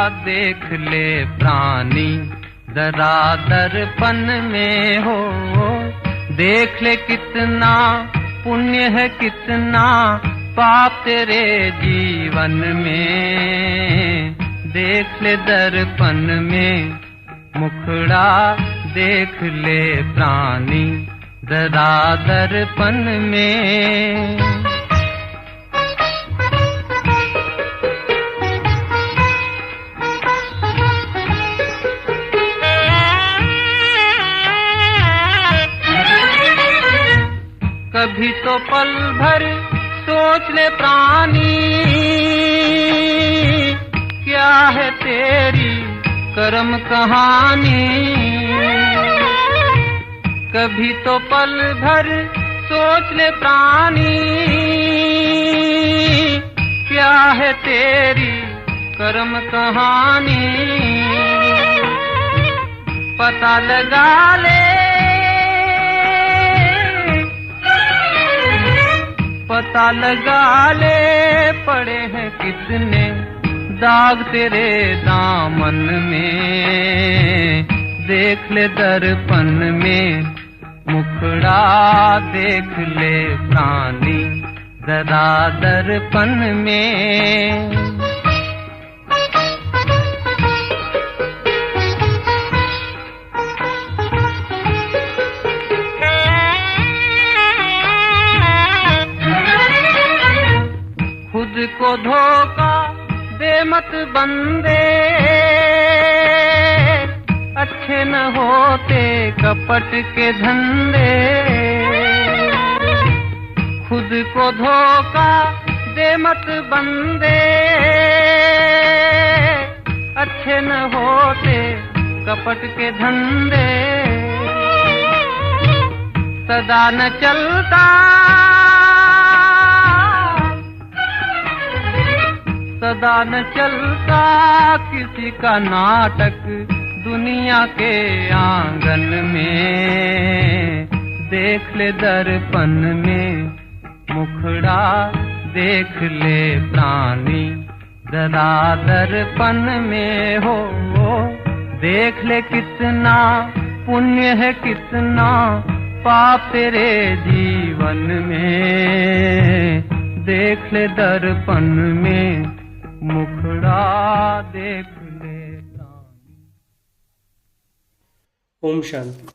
देख ले प्राणी जरा दर्पण में हो, देख ले कितना पुण्य है कितना पाप तेरे जीवन में। देख ले दर्पण में मुखड़ा देख ले प्राणी जरा दर्पण में। कभी तो पल भर सोच ले प्राणी, क्या है तेरी कर्म कहानी। कभी तो पल भर सोच ले प्राणी, क्या है तेरी कर्म कहानी। पता लगा ले, पता लगा ले पड़े हैं कितने दाग तेरे दामन में। देख ले दर्पण में मुखड़ा देख ले प्राणी जरा दर्पण में। खुद को धोखा दे मत बंदे, अच्छे न होते कपट के धंधे। खुद को धोखा दे मत बंदे, अच्छे न होते कपट के धंधे। सदा न चलता सदा न चलता किसी का नाटक दुनिया के आंगन में। देख ले दर्पण में मुखड़ा देख ले प्राणी जरा दर्पण में हो। देख ले कितना पुण्य है कितना पाप तेरे जीवन में। देख ले दर्पण में मुखड़ा देख ले। ओम शांति।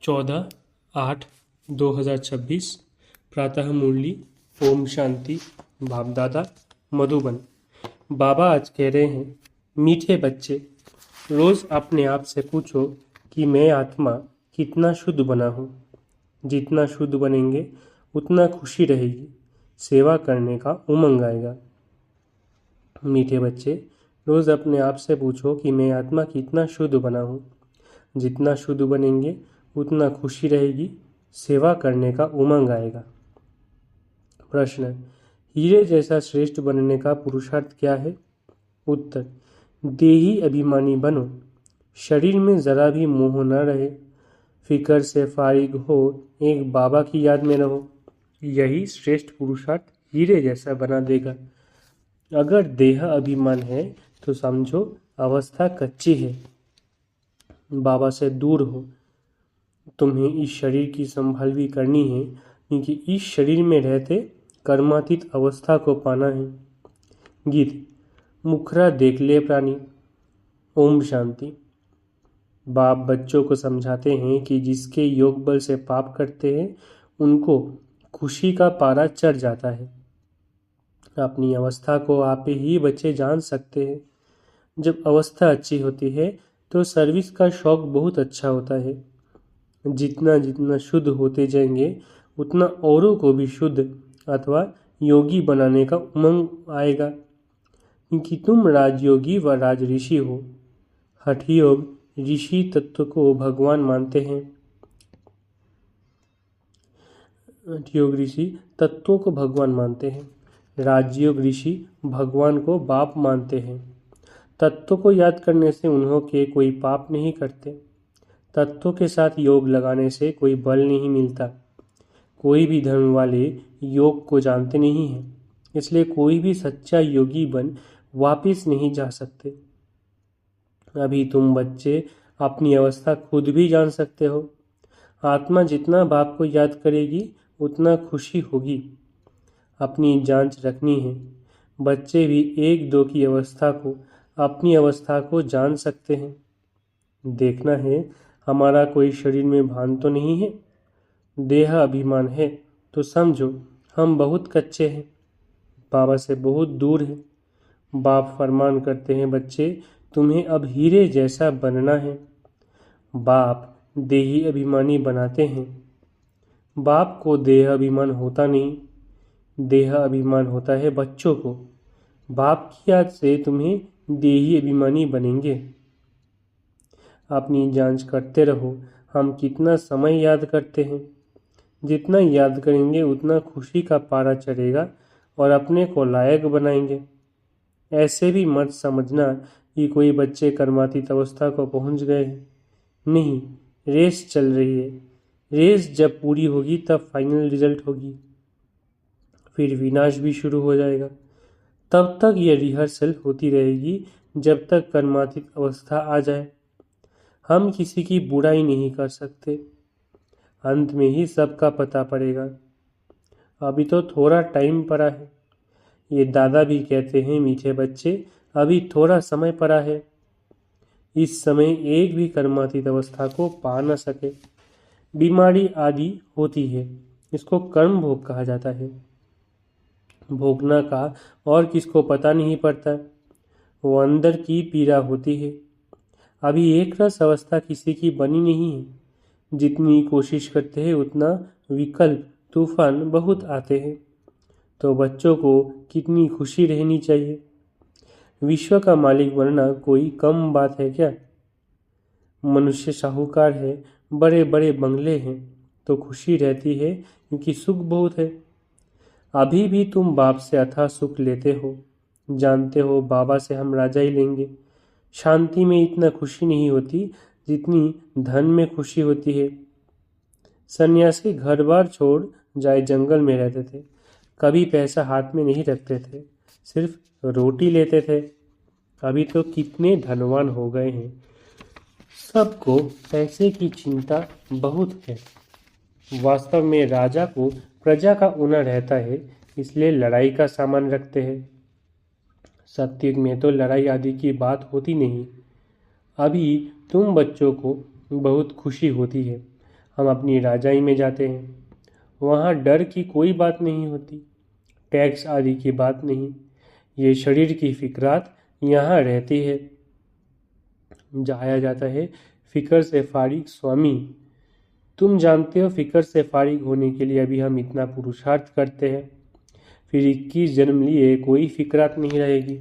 14/8/2026 प्रातः मुरली। ओम शांति। बाप-दादा मधुबन। बाबा आज कह रहे हैं, मीठे बच्चे, रोज अपने आप से पूछो कि मैं आत्मा कितना शुद्ध बना हूँ। जितना शुद्ध बनेंगे उतना खुशी रहेगी, सेवा करने का उमंग आएगा। मीठे बच्चे, रोज अपने आप से पूछो कि मैं आत्मा कितना शुद्ध बना हूँ। जितना शुद्ध बनेंगे उतना खुशी रहेगी, सेवा करने का उमंग आएगा। प्रश्न, हीरे जैसा श्रेष्ठ बनने का पुरुषार्थ क्या है? उत्तर, देही अभिमानी बनो, शरीर में जरा भी मोह न रहे, फिक्र से फारिग हो, एक बाबा की याद में रहो। यही श्रेष्ठ पुरुषार्थ हीरे जैसा बना देगा। अगर देह अभिमान है तो समझो अवस्था कच्ची है, बाबा से दूर हो। तुम्हें इस शरीर की संभाल भी करनी है, क्योंकि इस शरीर में रहते कर्मातीत अवस्था को पाना है। गीत। मुखरा देख ले प्राणी। ओम शांति। बाप बच्चों को समझाते हैं कि जिसके योग बल से पाप करते हैं उनको खुशी का पारा चढ़ जाता है। अपनी अवस्था को आप ही बच्चे जान सकते हैं। जब अवस्था अच्छी होती है तो सर्विस का शौक बहुत अच्छा होता है। जितना जितना शुद्ध होते जाएंगे उतना औरों को भी शुद्ध अथवा योगी बनाने का उमंग आएगा, क्योंकि तुम राजयोगी व राज ऋषि हो। हठ योग ऋषि तत्व को भगवान मानते हैं। हठ योग ऋषि तत्वों को भगवान मानते हैं। राजयोग ऋषि भगवान को बाप मानते हैं। तत्व को याद करने से उन्हों के कोई पाप नहीं करते। तत्वों के साथ योग लगाने से कोई बल नहीं मिलता। कोई भी धर्म वाले योग को जानते नहीं हैं, इसलिए कोई भी सच्चा योगी बन वापिस नहीं जा सकते। अभी तुम बच्चे अपनी अवस्था खुद भी जान सकते हो। आत्मा जितना बाप को याद करेगी उतना खुशी होगी। अपनी जांच रखनी है। बच्चे भी एक दो की अवस्था को, अपनी अवस्था को जान सकते हैं। देखना है हमारा कोई शरीर में भान तो नहीं है। देह अभिमान है तो समझो हम बहुत कच्चे हैं, बाबा से बहुत दूर हैं। बाप फरमान करते हैं, बच्चे तुम्हें अब हीरे जैसा बनना है। बाप देही अभिमानी बनाते हैं। बाप को देह अभिमान होता नहीं, देह अभिमान होता है बच्चों को। बाप की याद से तुम्हें देही अभिमानी बनेंगे। अपनी जांच करते रहो, हम कितना समय याद करते हैं। जितना याद करेंगे उतना खुशी का पारा चढ़ेगा और अपने को लायक बनाएंगे। ऐसे भी मत समझना कि कोई बच्चे कर्मातीत अवस्था को पहुंच गए हैं। नहीं, रेस चल रही है। रेस जब पूरी होगी तब फाइनल रिजल्ट होगी, फिर विनाश भी शुरू हो जाएगा। तब तक यह रिहर्सल होती रहेगी जब तक कर्मातीत अवस्था आ जाए। हम किसी की बुराई नहीं कर सकते, अंत में ही सबका पता पड़ेगा। अभी तो थोड़ा टाइम पड़ा है। ये दादा भी कहते हैं, मीठे बच्चे अभी थोड़ा समय पड़ा है। इस समय एक भी कर्मातीत अवस्था को पा न सके। बीमारी आदि होती है, इसको कर्म भोग कहा जाता है। भोगना का और किसको पता नहीं पड़ता, वो अंदर की पीड़ा होती है। अभी एक रस अवस्था किसी की बनी नहीं है। जितनी कोशिश करते हैं उतना विकल्प तूफान बहुत आते हैं। तो बच्चों को कितनी खुशी रहनी चाहिए। विश्व का मालिक बनना कोई कम बात है क्या? मनुष्य साहूकार है, बड़े बड़े बंगले हैं तो खुशी रहती है क्योंकि सुख बहुत है। अभी भी तुम बाप से अथाह सुख लेते हो। जानते हो बाबा से हम राजा ही लेंगे। शांति में इतना खुशी नहीं होती जितनी धन में खुशी होती है। सन्यासी घर बार छोड़ जाए जंगल में रहते थे, कभी पैसा हाथ में नहीं रखते थे, सिर्फ रोटी लेते थे। अभी तो कितने धनवान हो गए हैं। सबको पैसे की चिंता बहुत है। वास्तव में राजा को प्रजा का ऊना रहता है, इसलिए लड़ाई का सामान रखते हैं। सत्युग में तो लड़ाई आदि की बात होती नहीं। अभी तुम बच्चों को बहुत खुशी होती है। हम अपनी राजाई में जाते हैं, वहाँ डर की कोई बात नहीं होती, टैक्स आदि की बात नहीं। ये शरीर की फिक्रात यहाँ रहती है। जाया जाता है फिक्र से फारिग स्वामी। तुम जानते हो फिक्र से फारिग होने के लिए अभी हम इतना पुरुषार्थ करते हैं, फिर 21 जन्म लिए कोई फिक्रात नहीं रहेगी।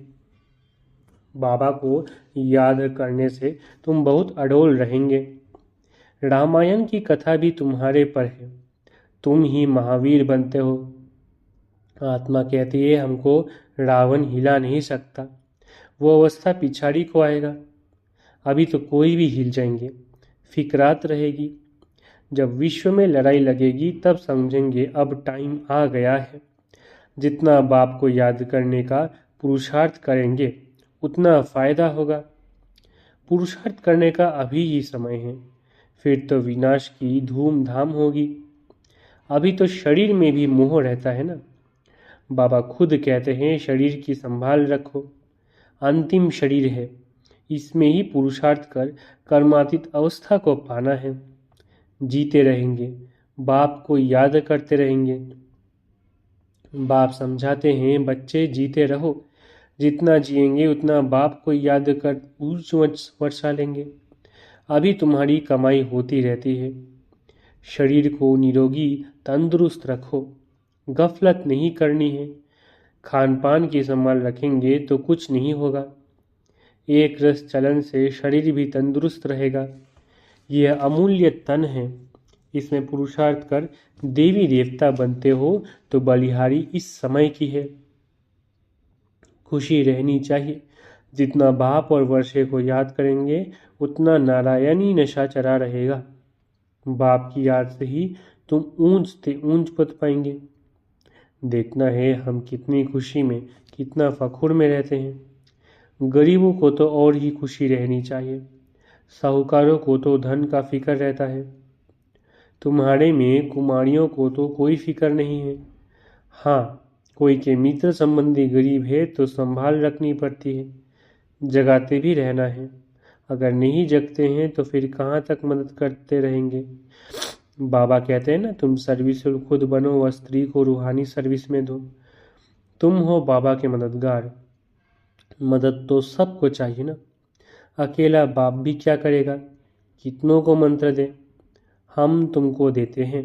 बाबा को याद करने से तुम बहुत अडोल रहेंगे। रामायण की कथा भी तुम्हारे पर है, तुम ही महावीर बनते हो। आत्मा कहती है हमको रावण हिला नहीं सकता, वो अवस्था पिछाड़ी को आएगा। अभी तो कोई भी हिल जाएंगे, फिक्रात रहेगी। जब विश्व में लड़ाई लगेगी तब समझेंगे अब टाइम आ गया है। जितना बाप को याद करने का पुरुषार्थ करेंगे उतना फायदा होगा। पुरुषार्थ करने का अभी ही समय है, फिर तो विनाश की धूमधाम होगी। अभी तो शरीर में भी मोह रहता है ना। बाबा खुद कहते हैं शरीर की संभाल रखो, अंतिम शरीर है, इसमें ही पुरुषार्थ कर कर्मातीत अवस्था को पाना है। जीते रहेंगे, बाप को याद करते रहेंगे। बाप समझाते हैं बच्चे जीते रहो, जितना जिएंगे उतना बाप को याद कर ऊर्ज वर्षा लेंगे। अभी तुम्हारी कमाई होती रहती है। शरीर को निरोगी तंदुरुस्त रखो, गफलत नहीं करनी है। खान पान की संभाल रखेंगे तो कुछ नहीं होगा। एक रस चलन से शरीर भी तंदुरुस्त रहेगा। यह अमूल्य तन है, इसमें पुरुषार्थ कर देवी देवता बनते हो तो बलिहारी इस समय की है। खुशी रहनी चाहिए। जितना बाप और वर्षे को याद करेंगे उतना नारायणी नशा चढ़ा रहेगा। बाप की याद से ही तुम ऊंच से ऊंच पद पाएंगे। देखना है हम कितनी खुशी में, कितना फखुर में रहते हैं। गरीबों को तो और ही खुशी रहनी चाहिए, साहूकारों को तो धन का फिक्र रहता है। तुम्हारे में कुमारियों को तो कोई फिक्र नहीं है। हाँ, कोई के मित्र संबंधी गरीब है तो संभाल रखनी पड़ती है, जगाते भी रहना है। अगर नहीं जगते हैं तो फिर कहाँ तक मदद करते रहेंगे। बाबा कहते हैं ना, तुम सर्विसुल खुद बनो व स्त्री को रूहानी सर्विस में दो। तुम हो बाबा के मददगार। मदद तो सबको चाहिए ना। अकेला बाप भी क्या करेगा, कितनों को मंत्र दे। हम तुमको देते हैं,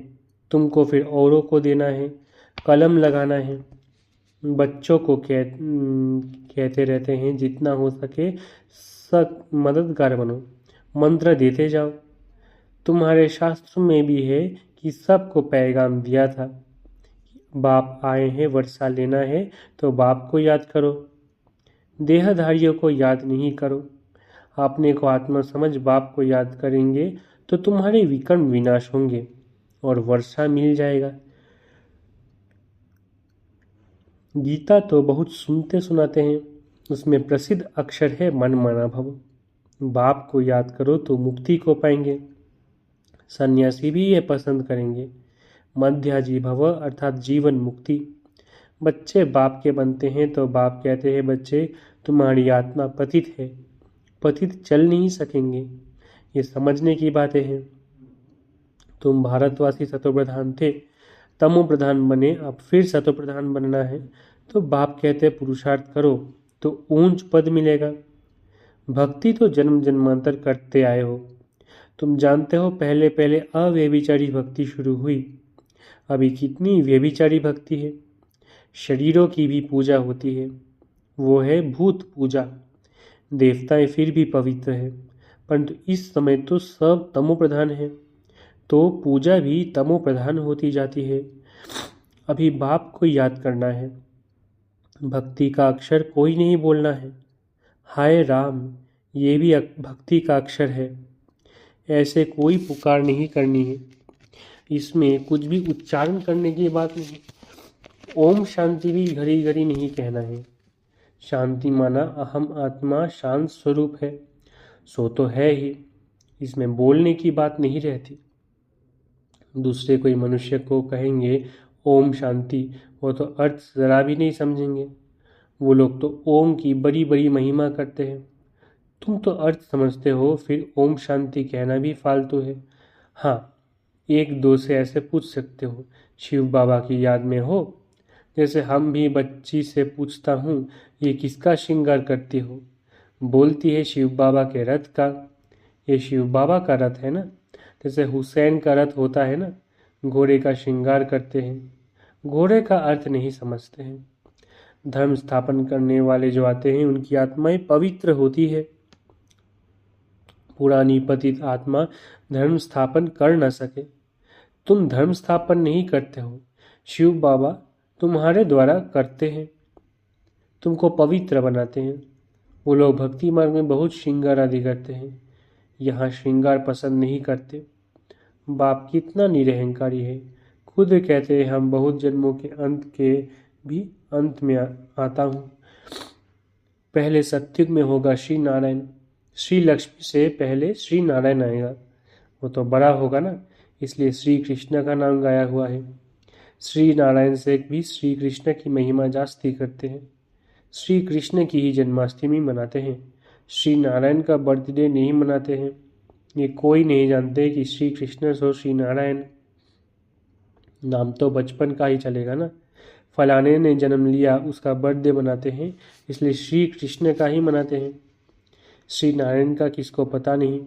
तुमको फिर औरों को देना है, कलम लगाना है। बच्चों को कहते रहते हैं जितना हो सके सब मददगार बनो, मंत्र देते जाओ। तुम्हारे शास्त्र में भी है कि सबको पैगाम दिया था, बाप आए हैं वर्षा लेना है तो बाप को याद करो, देहधारियों को याद नहीं करो। अपने को आत्मा समझ बाप को याद करेंगे तो तुम्हारे विकर्म विनाश होंगे और वर्षा मिल जाएगा। गीता तो बहुत सुनते सुनाते हैं, उसमें प्रसिद्ध अक्षर है मन माना भव। बाप को याद करो तो मुक्ति को पाएंगे। सन्यासी भी ये पसंद करेंगे, मध्याजी भव अर्थात जीवन मुक्ति। बच्चे बाप के बनते हैं तो बाप कहते हैं बच्चे तुम्हारी आत्मा पतित है, पतित चल नहीं सकेंगे। ये समझने की बातें हैं। तुम भारतवासी सतोप्रधान थे, तमोप्रधान बने, अब फिर सतोप्रधान बनना है तो बाप कहते पुरुषार्थ करो तो ऊंच पद मिलेगा। भक्ति तो जन्म जन्मांतर करते आए हो। तुम जानते हो पहले पहले अव्यभिचारी भक्ति शुरू हुई, अभी कितनी व्यभिचारी भक्ति है। शरीरों की भी पूजा होती है, वो है भूत पूजा। देवताएं फिर भी पवित्र है, परंतु इस समय तो सब तमोप्रधान है, तो पूजा भी तमोप्रधान होती जाती है। अभी बाप को याद करना है, भक्ति का अक्षर कोई नहीं बोलना है। हाय राम, ये भी भक्ति का अक्षर है। ऐसे कोई पुकार नहीं करनी है, इसमें कुछ भी उच्चारण करने की बात नहीं। ओम शांति भी घड़ी घड़ी नहीं कहना है। शांति माना अहम आत्मा शांत स्वरूप है, सो तो है ही, इसमें बोलने की बात नहीं रहती। दूसरे कोई मनुष्य को कहेंगे ओम शांति, वो तो अर्थ जरा भी नहीं समझेंगे। वो लोग तो ओम की बड़ी बड़ी महिमा करते हैं, तुम तो अर्थ समझते हो, फिर ओम शांति कहना भी फालतू है। हाँ, एक दो से ऐसे पूछ सकते हो शिव बाबा की याद में हो, जैसे हम भी बच्ची से पूछता हूँ ये किसका श्रृंगार करती हो, बोलती है शिव बाबा के रथ का। ये शिव बाबा का रथ है ना, जैसे हुसैन का रथ होता है ना, घोड़े का श्रृंगार करते हैं। घोड़े का अर्थ नहीं समझते हैं। धर्म स्थापन करने वाले जो आते हैं उनकी आत्माएं पवित्र होती है। पुरानी पतित आत्मा धर्म स्थापन कर न सके। तुम धर्म स्थापन नहीं करते हो, शिव बाबा तुम्हारे द्वारा करते हैं, तुमको पवित्र बनाते हैं। वो लोग भक्ति मार्ग में बहुत श्रृंगार आदि करते हैं, यहाँ श्रृंगार पसंद नहीं करते। बाप कितना निरहंकारी है, खुद कहते हैं हम बहुत जन्मों के अंत के भी अंत में आता हूँ। पहले सत्युग में होगा श्री नारायण, श्री लक्ष्मी से पहले श्री नारायण आएगा। वो तो बड़ा होगा ना, इसलिए श्री कृष्ण का नाम गाया हुआ है। श्री नारायण से भी श्री कृष्ण की महिमा जास्ती करते हैं। श्री कृष्ण की ही जन्माष्टमी मनाते हैं, श्री नारायण का बर्थडे नहीं मनाते हैं। ये कोई नहीं जानते कि श्री कृष्ण सो श्री नारायण। नाम तो बचपन का ही चलेगा ना, फलाने ने जन्म लिया उसका बर्थडे मनाते हैं, इसलिए श्री कृष्ण का ही मनाते हैं। श्री नारायण का किसको पता नहीं।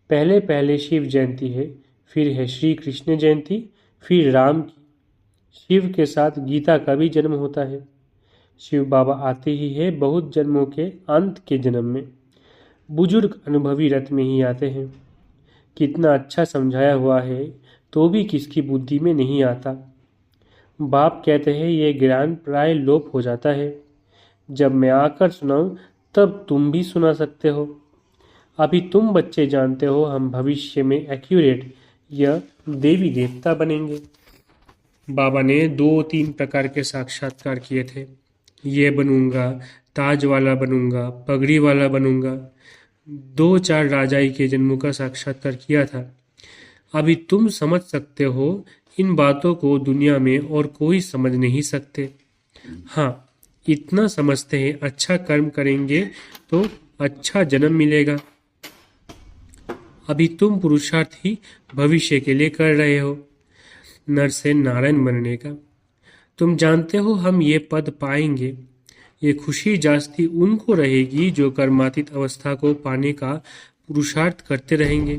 पहले पहले शिव जयंती है, फिर है श्री कृष्ण जयंती, फिर राम की। शिव के साथ गीता का भी जन्म होता है। शिव बाबा आते ही है बहुत जन्मों के अंत के जन्म में, बुजुर्ग अनुभवी रथ में ही आते हैं। कितना अच्छा समझाया हुआ है तो भी किसकी बुद्धि में नहीं आता। बाप कहते हैं ये ज्ञान प्राय लोप हो जाता है, जब मैं आकर सुनाऊं तब तुम भी सुना सकते हो। अभी तुम बच्चे जानते हो हम भविष्य में एक्यूरेट या देवी देवता बनेंगे। बाबा ने 2-3 प्रकार के साक्षात्कार किए थे। ये बनूंगा, ताज वाला बनूंगा, पगड़ी वाला बनूंगा। 2-4 राजाई के जन्मों का साक्षात्कार किया था। अभी तुम समझ सकते हो, इन बातों को दुनिया में और कोई समझ नहीं सकते। हाँ, इतना समझते हैं, अच्छा कर्म करेंगे तो अच्छा जन्म मिलेगा। अभी तुम पुरुषार्थ ही भविष्य के लिए कर रहे हो, नर से नारायण बनने का। तुम जानते हो हम ये पद पाएंगे। ये खुशी जास्ती उनको रहेगी जो कर्मातीत अवस्था को पाने का पुरुषार्थ करते रहेंगे।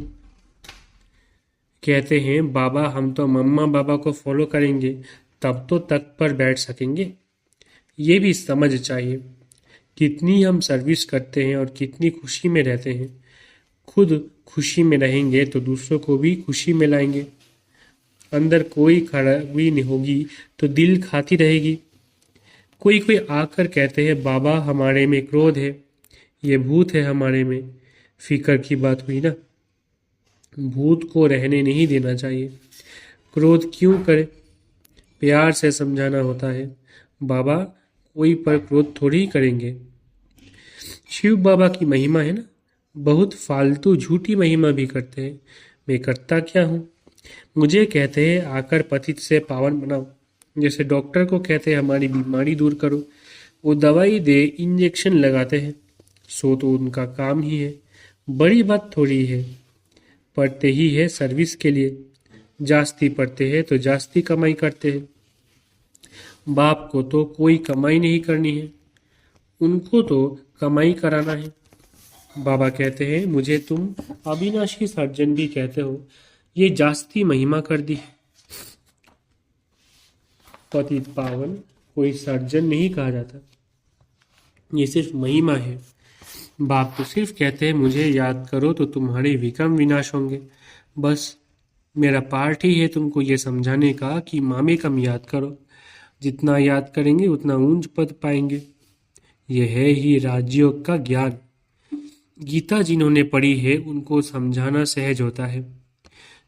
कहते हैं बाबा हम तो मम्मा बाबा को फॉलो करेंगे, तब तो तख्त पर बैठ सकेंगे। ये भी समझ चाहिए, कितनी हम सर्विस करते हैं और कितनी खुशी में रहते हैं। खुद खुशी में रहेंगे तो दूसरों को भी खुशी में लाएंगे। अंदर कोई खराबी नहीं होगी तो दिल खाती रहेगी। कोई कोई आकर कहते हैं बाबा हमारे में क्रोध है, ये भूत है हमारे में। फिक्र की बात हुई ना, भूत को रहने नहीं देना चाहिए। क्रोध क्यों करे, प्यार से समझाना होता है। बाबा कोई पर क्रोध थोड़ी ही करेंगे। शिव बाबा की महिमा है ना, बहुत फालतू झूठी महिमा भी करते हैं। मैं करता क्या हूँ? मुझे कहते हैं आकर पतित से पावन बनाओ, जैसे डॉक्टर को कहते हैं हमारी बीमारी दूर करो। वो दवाई दे इंजेक्शन लगाते हैं, सो तो उनका काम ही है, बड़ी बात थोड़ी है। पढ़ते ही है सर्विस के लिए, जास्ती पढ़ते हैं तो जास्ती कमाई करते हैं। बाप को तो कोई कमाई नहीं करनी है, उनको तो कमाई कराना है। बाबा कहते हैं मुझे तुम अविनाशी सर्जन भी कहते हो, ये जास्ती महिमा कर दी। पतित पावन कोई सर्जन नहीं कहा जाता, ये सिर्फ महिमा है। बाप तो सिर्फ कहते हैं मुझे याद करो तो तुम्हारे विक्रम विनाश होंगे। बस मेरा पार्ट ही है तुमको ये समझाने का कि मामे कम याद करो, जितना याद करेंगे उतना ऊंच पद पाएंगे। यह है ही राजयोग का ज्ञान। गीता जिन्होंने पढ़ी है उनको समझाना सहज होता है।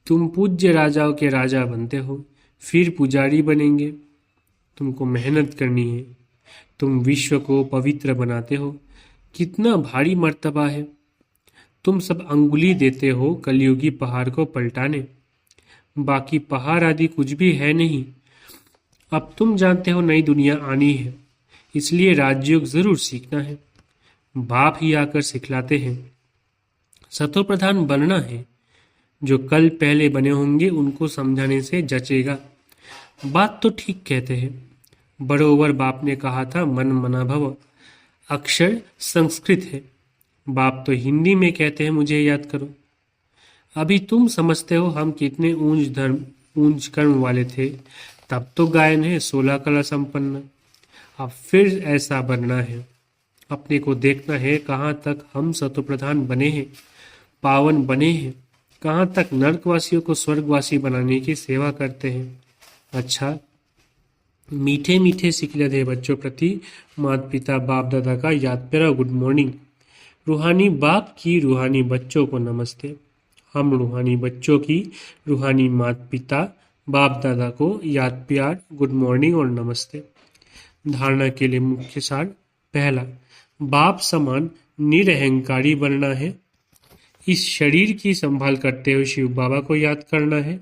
तुम पूज्य राजाओं के राजा बनते हो, फिर पुजारी बनेंगे। तुमको मेहनत करनी है, तुम विश्व को पवित्र बनाते हो। कितना भारी मर्तबा है। तुम सब अंगुली देते हो कलयुगी पहाड़ को पलटाने, बाकी पहाड़ आदि कुछ भी है नहीं। अब तुम जानते हो नई दुनिया आनी है, इसलिए राजयोग जरूर सीखना है। बाप ही आकर सिखलाते हैं। सतो प्रधान बनना है, जो कल पहले बने होंगे उनको समझाने से जचेगा। बात तो ठीक कहते हैं। बरोबर बाप ने कहा था मन मना भव। अक्षर संस्कृत है, बाप तो हिंदी में कहते हैं मुझे याद करो। अभी तुम समझते हो हम कितने ऊंच कर्म वाले थे। तब तो गायन है 16 कला संपन्न। अब फिर ऐसा बनना है, अपने को देखना है कहाँ तक हम सतोप्रधान बने हैं, पावन बने हैं, कहाँ तक नरकवासियों को स्वर्गवासी बनाने की सेवा करते हैं। अच्छा, मीठे मीठे सिखलत है बच्चों प्रति माता पिता बाप दादा का याद प्यारा गुड मॉर्निंग। रूहानी बाप की रूहानी बच्चों को नमस्ते। हम रूहानी बच्चों की रूहानी माता पिता बाप दादा को याद प्यार गुड मॉर्निंग और नमस्ते। धारणा के लिए मुख्य सार। पहला, बाप समान निरहंकारी बनना है। इस शरीर की संभाल करते हुए शिव बाबा को याद करना है।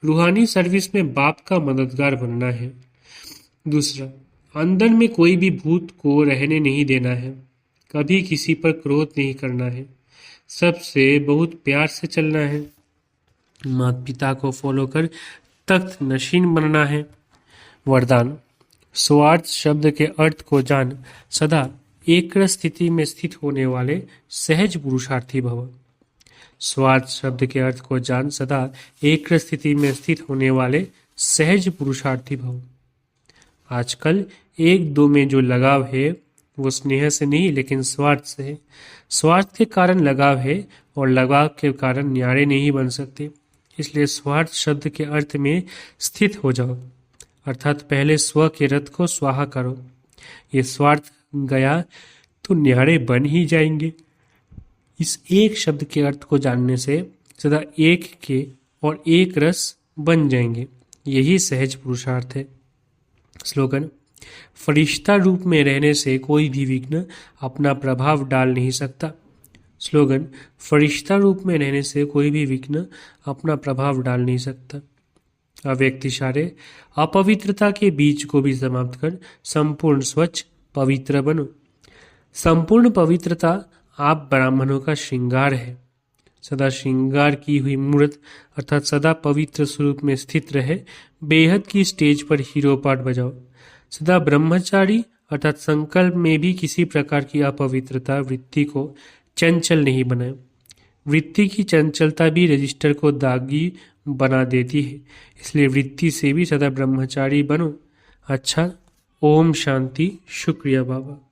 रूहानी सर्विस में बाप का मददगार बनना है। दूसरा, अंदर में कोई भी भूत को रहने नहीं देना है। कभी किसी पर क्रोध नहीं करना है। सबसे बहुत प्यार से चलना है। माता पिता को फॉलो कर तख्त नशीन बनना है। वरदान, स्वार्थ शब्द के अर्थ को जान सदा एक स्थिति में स्थित होने वाले सहज पुरुषार्थी भव। स्वार्थ शब्द के अर्थ को जान सदा एक स्थिति में स्थित होने वाले सहज पुरुषार्थी भव। आजकल एक दो में जो लगाव है वो स्नेह से नहीं लेकिन स्वार्थ से है। स्वार्थ के कारण लगाव है और लगाव के कारण न्यारे नहीं बन सकते। इसलिए स्वार्थ शब्द के अर्थ में स्थित हो जाओ, अर्थात पहले स्व के रथ को स्वाहा करो। ये स्वार्थ गया तो न्यारे बन ही जाएंगे। इस एक शब्द के अर्थ को जानने से सदा एक के और एक रस बन जाएंगे। यही सहज पुरुषार्थ है। स्लोगन, फरिश्ता रूप में रहने से कोई भी विघ्न अपना प्रभाव डाल नहीं सकता। स्लोगन, फरिश्ता रूप में रहने से कोई भी विघ्न अपना प्रभाव डाल नहीं सकता। अव्यक्त इशारे, अपवित्रता के बीज को भी समाप्त कर संपूर्ण स्वच्छ पवित्र बनो। संपूर्ण पवित्रता आप ब्राह्मणों का श्रृंगार है। सदा श्रृंगार की हुई मूर्त अर्थात सदा पवित्र स्वरूप में स्थित रहे बेहद की स्टेज पर हीरो पार्ट बजाओ। सदा ब्रह्मचारी अर्थात संकल्प में भी किसी प्रकार की अपवित्रता वृत्ति को चंचल नहीं बनाए। वृत्ति की चंचलता भी रजिस्टर को दागी बना देती है, इसलिए वृत्ति से भी सदा ब्रह्मचारी बनो। अच्छा, ओम शांति। शुक्रिया बाबा।